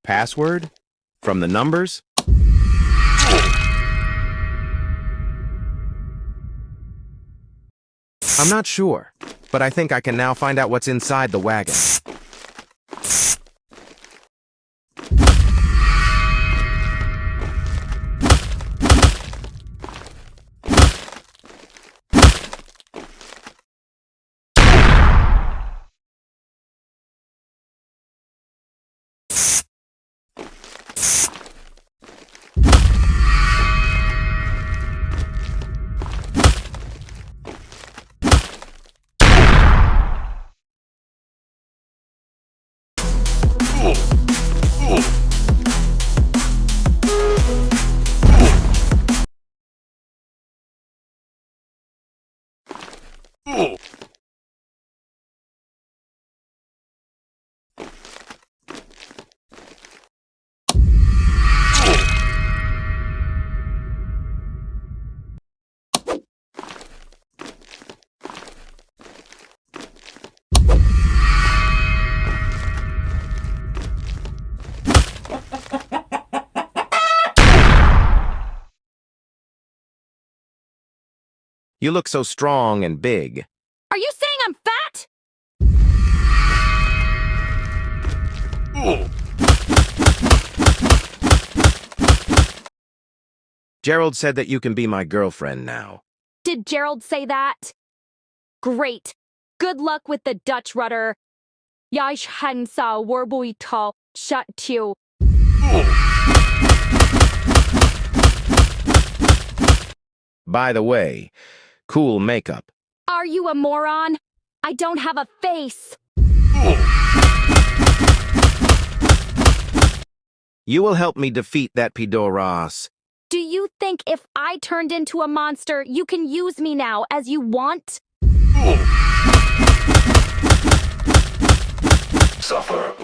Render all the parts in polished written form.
Password? From the numbers? I'm not sure, but I think I can now find out what's inside the wagon. You look so strong and big. Are you saying I'm fat? Gerald said that you can be my girlfriend now. Did Gerald say that? Great. Good luck with the Dutch rudder. Viacheslav warbuito shut you. By the way, cool makeup. Are you a moron? I don't have a face. You will help me defeat that Pidoras. Do you think if I turned into a monster, you can use me now as you want? Suffer.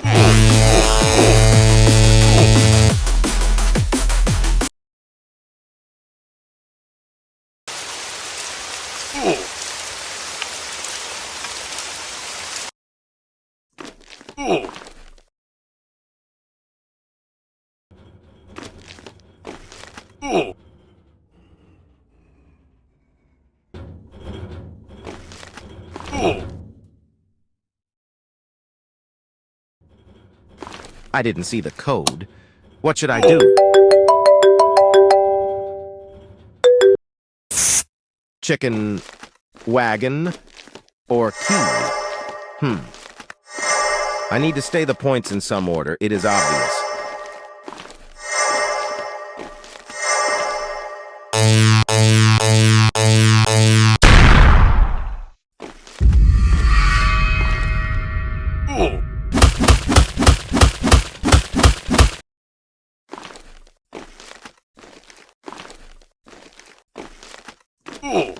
I didn't see the code. What should I do? Chicken wagon or key? I need to stay the points in some order. It is obvious. Oh.